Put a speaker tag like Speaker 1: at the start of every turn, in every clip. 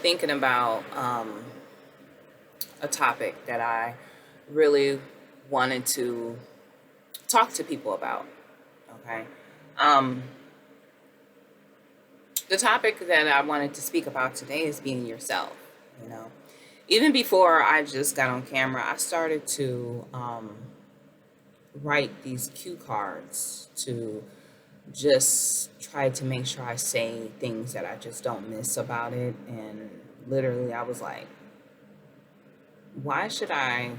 Speaker 1: thinking about a topic that I really wanted to talk to people about. Okay. Um, the topic that I wanted to speak about today is being yourself. You know, even before I just got on camera, I started to write these cue cards to just try to make sure I say things that I just don't miss about it. And literally, I was like, why should I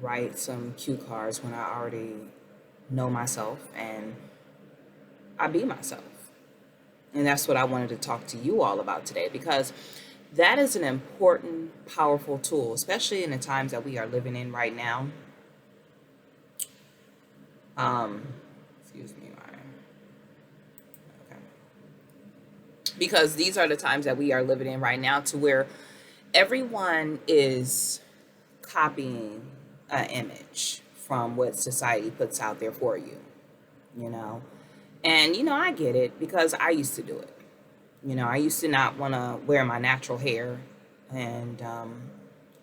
Speaker 1: write some cue cards when I already know myself and I be myself? And that's what I wanted to talk to you all about today because that is an important, powerful tool, especially in the times that we are living in right now. Um, excuse me, okay. Because these are the times that we are living in right now to where everyone is copying an image from what society puts out there for you, you know. And, I get it because I used to do it. I used to not want to wear my natural hair. And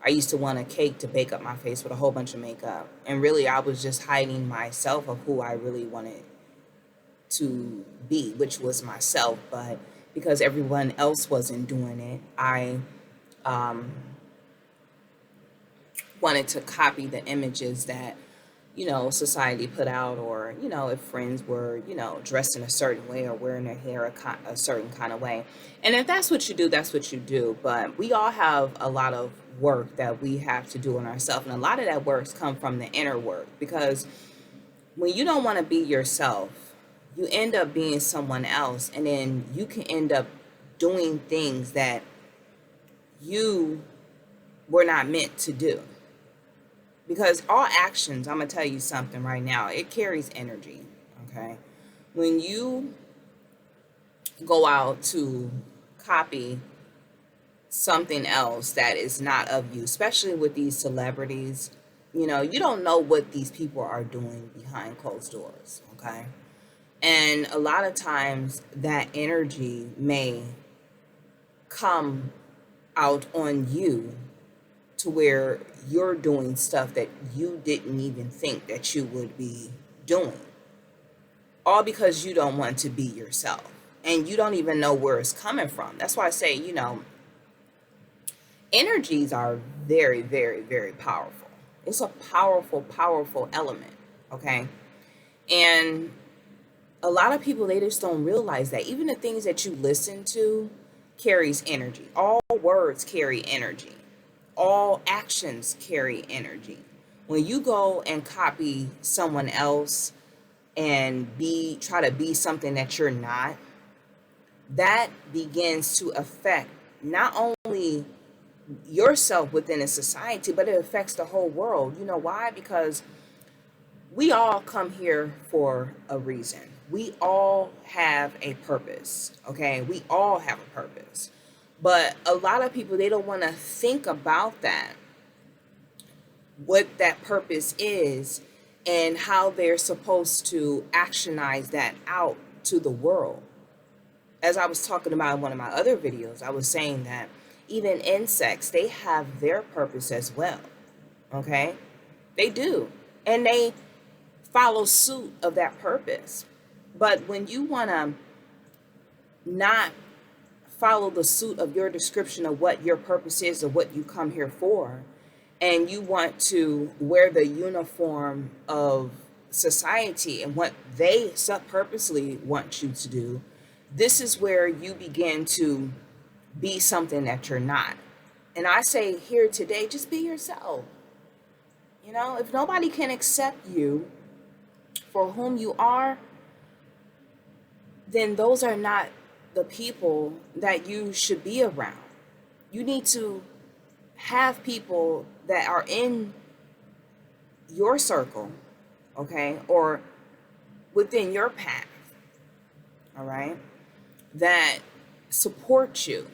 Speaker 1: I used to want a cake to bake up my face with a whole bunch of makeup. And really, I was just hiding myself of who I really wanted to be, which was myself. But because everyone else wasn't doing it, I um, wanted to copy the images that society put out, or if friends were dressed in a certain way or wearing their hair a certain kind of way. And if that's what you do, that's what you do. But we all have a lot of work that we have to do on ourselves, and a lot of that works come from the inner work, because when you don't want to be yourself, you end up being someone else, and then you can end up doing things that you were not meant to do. Because all actions, I'm going to tell you something right now, it carries energy. Okay. When you go out to copy something else that is not of you, especially with these celebrities, you don't know what these people are doing behind closed doors. Okay. And a lot of times that energy may come out on you to where you're doing stuff that you didn't even think that you would be doing, all because you don't want to be yourself and you don't even know where it's coming from. That's why I say, energies are very, very, very powerful. It's a powerful, powerful element. Okay. And a lot of people, they just don't realize that even the things that you listen to carries energy. All words carry energy. All actions carry energy. When you go and copy someone else and try to be something that you're not, that begins to affect not only yourself within a society, but it affects the whole world. You know why? Because we all come here for a reason. We all have a purpose. Okay, we all have a purpose. But a lot of people, they don't want to think about that, what that purpose is, and how they're supposed to actionize that out to the world. As I was talking about in one of my other videos, I was saying that even insects, they have their purpose as well. Okay? They do. And they follow suit of that purpose. But when you want to not follow the suit of your description of what your purpose is or what you come here for, and you want to wear the uniform of society and what they purposely want you to do, this is where you begin to be something that you're not. And I say here today, just be yourself. If nobody can accept you for whom you are, then those are not the people that you should be around. You need to have people that are in your circle, okay, or within your path, all right, that support you,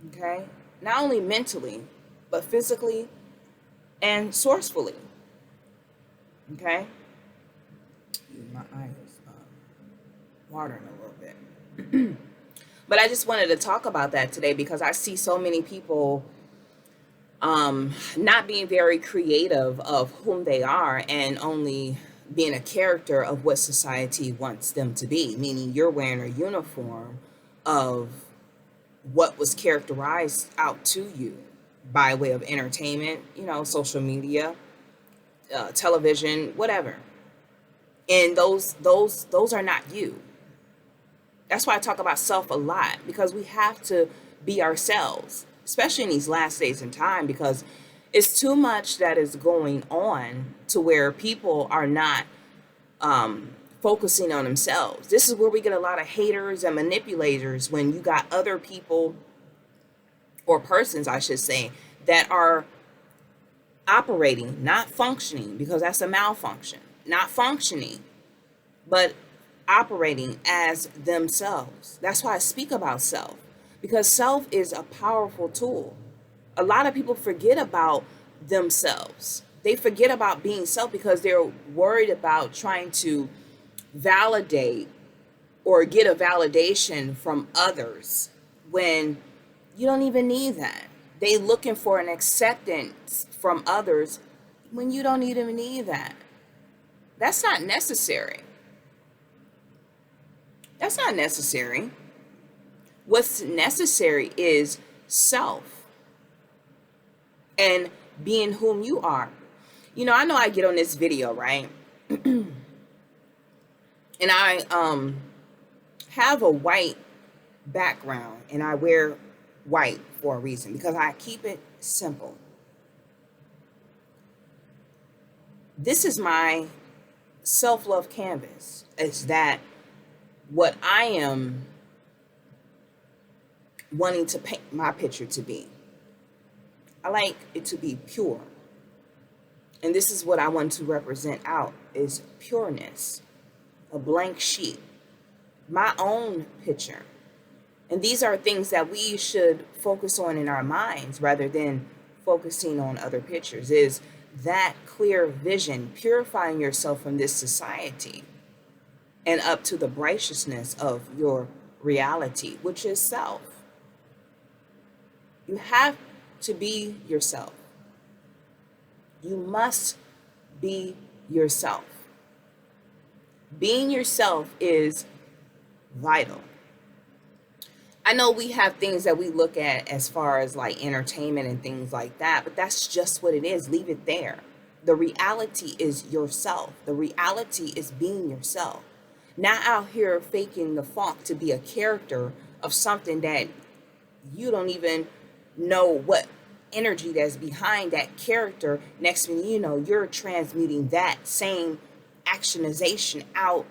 Speaker 1: okay, not only mentally, but physically and sourcefully, okay. My eye is watering a little bit. But I just wanted to talk about that today because I see so many people not being very creative of whom they are and only being a character of what society wants them to be, meaning you're wearing a uniform of what was characterized out to you by way of entertainment, social media, television, whatever. And those are not you. That's why I talk about self a lot, because we have to be ourselves, especially in these last days in time, because it's too much that is going on to where people are not focusing on themselves. This is where we get a lot of haters and manipulators, when you got other people, or persons, I should say, that are operating, not functioning, because that's a malfunction, not functioning, but operating as themselves. That's why I speak about self, because self is a powerful tool. A lot of people forget about themselves. They forget about being self because they're worried about trying to validate or get a validation from others, when you don't even need that. They looking for an acceptance from others when you don't even need that. That's not necessary. That's not necessary. What's necessary is self and being whom you are. I know I get on this video, right? And I have a white background, and I wear white for a reason, because I keep it simple. This is my self-love canvas. It's that what I am wanting to paint my picture to be. I like it to be pure. And this is what I want to represent out, is pureness, a blank sheet, my own picture. And these are things that we should focus on in our minds rather than focusing on other pictures, is that clear vision, purifying yourself from this society and up to the righteousness of your reality, which is self. You have to be yourself. You must be yourself. Being yourself is vital. I know we have things that we look at as far as like entertainment and things like that, but that's just what it is. Leave it there. The reality is yourself. The reality is being yourself. Not out here faking the funk to be a character of something that you don't even know what energy that's behind that character. Next thing you know, you're transmuting that same actionization out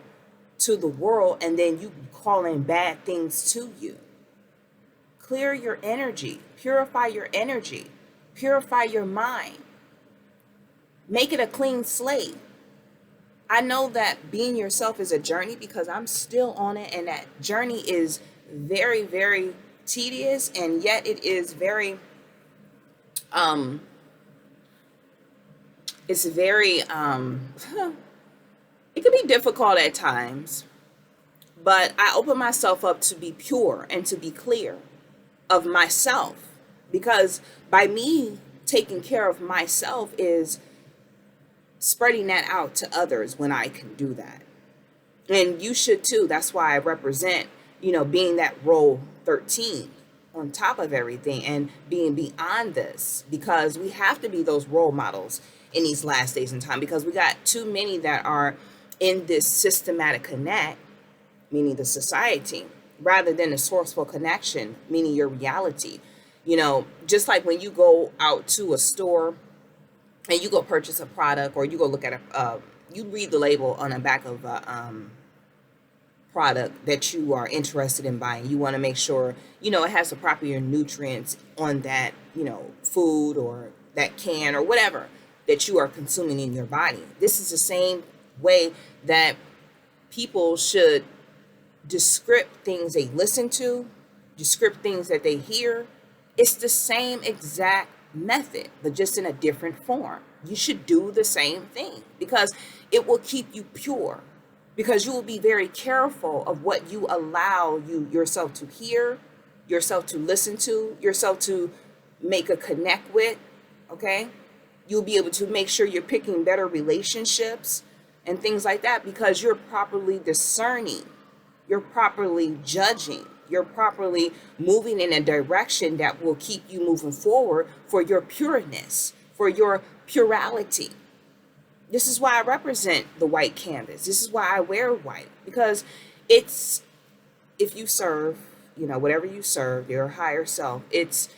Speaker 1: to the world, and then you calling bad things to you. Clear your energy, purify your energy, purify your mind, make it a clean slate. I know that being yourself is a journey, because I'm still on it, and that journey is very, very tedious, and yet it is very it's very it can be difficult at times, but I open myself up to be pure and to be clear of myself, because by me taking care of myself is spreading that out to others when I can do that. And you should too. That's why I represent, being that role 13 on top of everything and being beyond this, because we have to be those role models in these last days in time, because we got too many that are in this systematic connect, meaning the society, rather than the sourceful connection, meaning your reality. Just like when you go out to a store and you go purchase a product, or you go look at you read the label on the back of a product that you are interested in buying. You want to make sure, it has the proper nutrients on that, food or that can or whatever that you are consuming in your body. This is the same way that people should describe things they listen to, describe things that they hear. It's the same exact method, but just in a different form. You should do the same thing, because it will keep you pure. because you will be very careful of what you allow yourself to hear, yourself to listen to, yourself to make a connect with, okay? You'll be able to make sure you're picking better relationships and things like that because you're properly discerning, you're properly judging, you're properly moving in a direction that will keep you moving forward for your pureness, for your purality. This is why I represent the white canvas. This is why I wear white, because it's, if you serve, whatever you serve, your higher self, it's,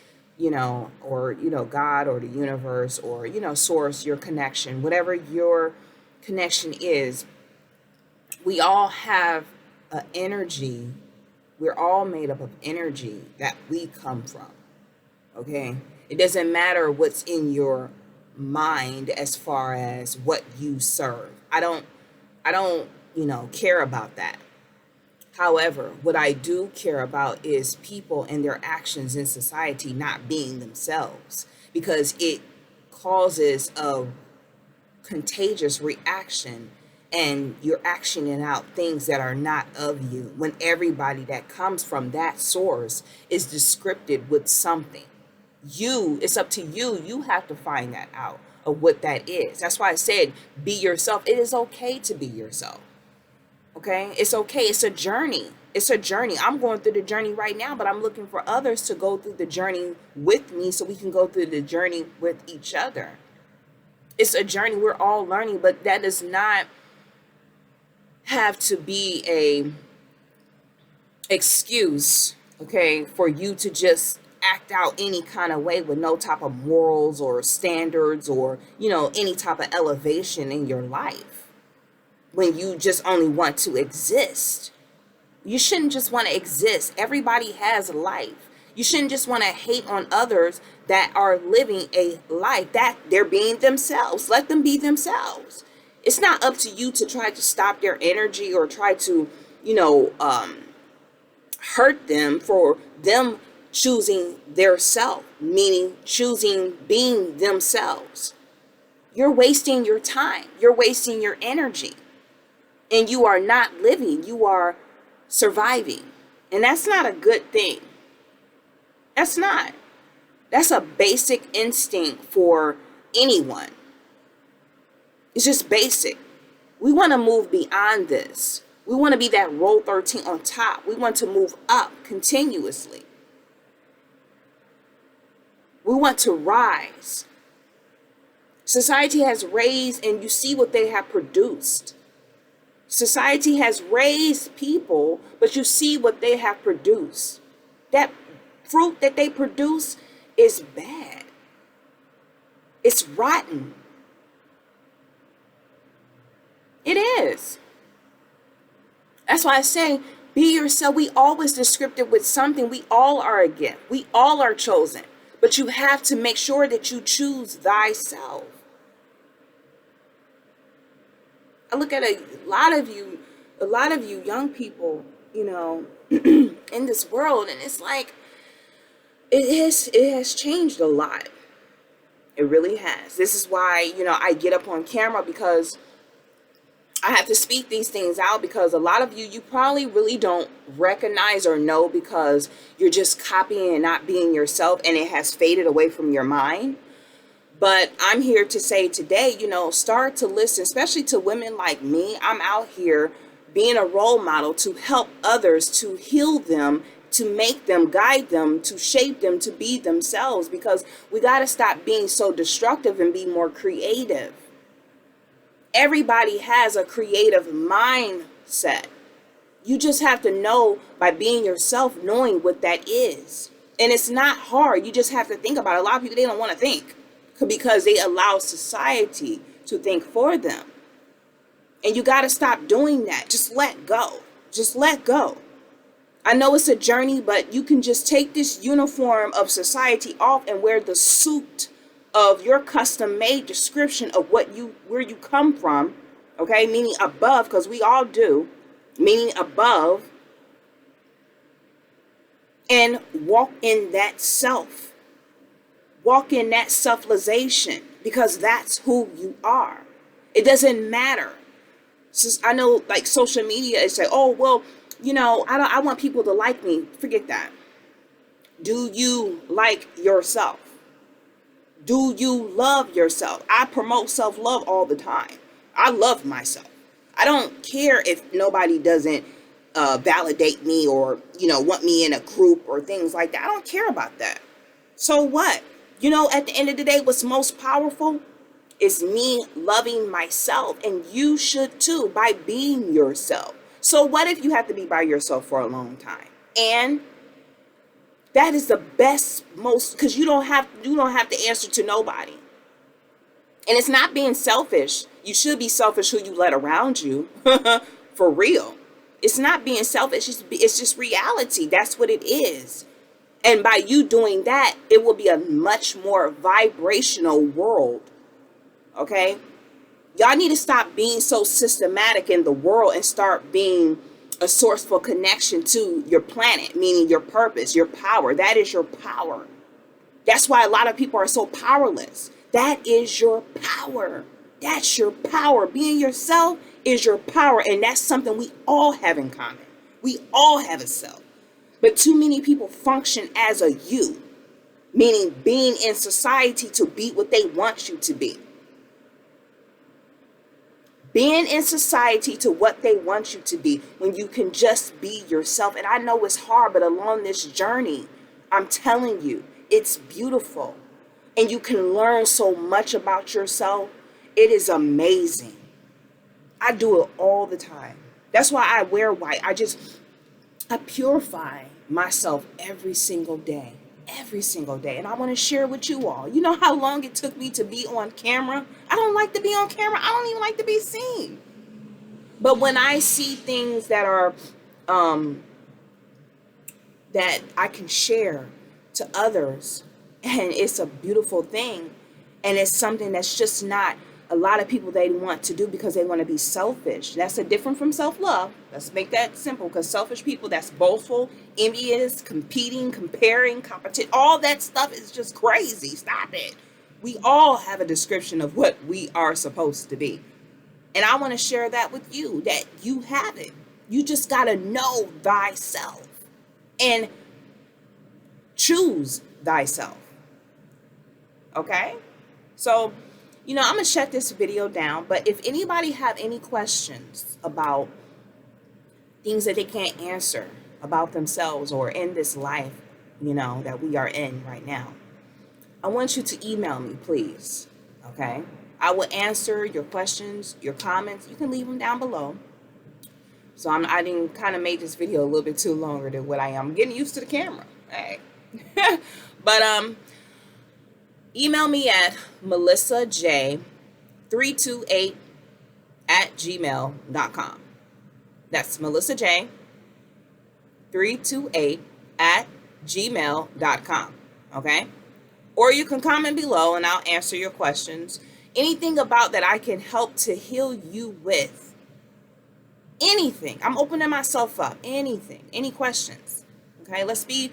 Speaker 1: or, God or the universe or, source, your connection, whatever your connection is, we all have an energy. We're all made up of energy that we come from. Okay. It doesn't matter what's in your mind as far as what you serve. I don't, care about that. However, what I do care about is people and their actions in society not being themselves, because it causes a contagious reaction and you're actioning out things that are not of you when everybody that comes from that source is descripted with something. It's up to you. You have to find that out of what that is. That's why I said be yourself. It is okay to be yourself. Okay, it's okay. It's a journey. It's a journey. I'm going through the journey right now, but I'm looking for others to go through the journey with me so we can go through the journey with each other. It's a journey. We're all learning, but that does not have to be a excuse, okay, for you to just act out any kind of way with no type of morals or standards or, any type of elevation in your life. When you just only want to exist. You shouldn't just want to exist. Everybody has life. You shouldn't just want to hate on others that are living a life that they're being themselves. Let them be themselves. It's not up to you to try to stop their energy or try to, hurt them for them choosing their self, meaning choosing being themselves. You're wasting your time. You're wasting your energy. And you are not living, you are surviving. And that's not a good thing. That's not. That's a basic instinct for anyone. It's just basic. We want to move beyond this. We want to be that roll 13 on top. We want to move up continuously. We want to rise. Society has raised, and you see what they have produced. Society has raised people, but you see what they have produced. That fruit that they produce is bad. It's rotten. It is. That's why I say, be yourself. We always descriptive with something. We all are a gift. We all are chosen. But you have to make sure that you choose thyself. I look at a lot of you young people, in this world, and it's like it has changed a lot. It really has. This is why, I get up on camera, because I have to speak these things out, because a lot of you probably really don't recognize or know, because you're just copying and not being yourself, and it has faded away from your mind. But I'm here to say today, start to listen, especially to women like me. I'm out here being a role model to help others, to heal them, to make them, guide them, to shape them to be themselves, because we got to stop being so destructive and be more creative. Everybody has a creative mindset. You just have to know by being yourself, knowing what that is. And it's not hard. You just have to think about it. A lot of people, they don't want to think, because they allow society to think for them. And you got to stop doing that. Just let go. Just let go. I know it's a journey, but you can just take this uniform of society off and wear the suit of your custom made description of where you come from. Okay. Meaning above, because we all do, meaning above, and walk in that self. Walk in that self-realization, because that's who you are. It doesn't matter. I know like social media is like, oh, well, I want people to like me. Forget that. Do you like yourself? Do you love yourself? I promote self-love all the time. I love myself. I don't care if nobody doesn't validate me or, want me in a group or things like that. I don't care about that. So what? At the end of the day, what's most powerful is me loving myself, and you should too, by being yourself. So what if you have to be by yourself for a long time? And that is the best, most, because you don't have to answer to nobody. And it's not being selfish. You should be selfish who you let around you. For real. It's not being selfish. It's just reality. That's what it is. And by you doing that, it will be a much more vibrational world. Okay? Y'all need to stop being so systematic in the world and start being a source for connection to your planet, meaning your purpose, your power. That is your power. That's why a lot of people are so powerless. That is your power. That's your power. Being yourself is your power. And that's something we all have in common. We all have a self. But too many people function as a you, meaning being in society to be what they want you to be. Being in society to what they want you to be when you can just be yourself. And I know it's hard, but along this journey, I'm telling you, it's beautiful. And you can learn so much about yourself. It is amazing. I do it all the time. That's why I wear white. I purify myself every single day. Every single day. And I want to share with you all. You know how long it took me to be on camera? I don't like to be on camera. I don't even like to be seen. But when I see things that are that I can share to others, and it's a beautiful thing, and it's something that's just not a lot of people they want to do because they want to be selfish. That's a different from self-love. Let's make that simple, because selfish people, that's boastful, envious, competing, comparing, competition, all that stuff is just crazy. Stop it. We all have a description of what we are supposed to be. And I want to share that with you, that you have it. You just got to know thyself and choose thyself. Okay? So, I'm going to shut this video down, but if anybody have any questions about things that they can't answer about themselves or in this life, that we are in right now, I want you to email me, please. Okay? I will answer your questions, your comments. You can leave them down below. So I didn't kind of make this video a little bit too longer than what I am. I'm getting used to the camera. Hey. But email me at melissaj328@gmail.com. That's melissaj328@gmail.com. Okay? Or you can comment below and I'll answer your questions. Anything about that I can help to heal you with. Anything. I'm opening myself up. Anything. Any questions. Okay? Let's be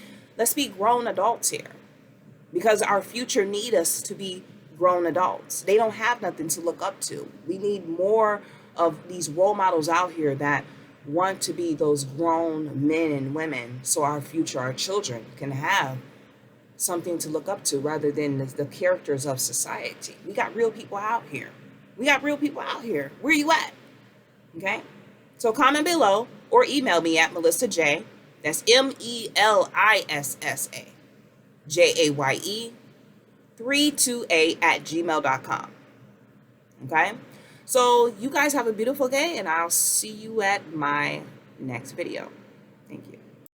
Speaker 1: grown adults here. Because our future need us to be grown adults. They don't have nothing to look up to. We need more of these role models out here that want to be those grown men and women so our future, our children, can have something to look up to rather than the characters of society. We got real people out here. Where you at? Okay? So comment below or email me at Melissa J. That's MELISSA. JAYE328@gmail.com. Okay? So you guys have a beautiful day, and I'll see you at my next video. Thank you.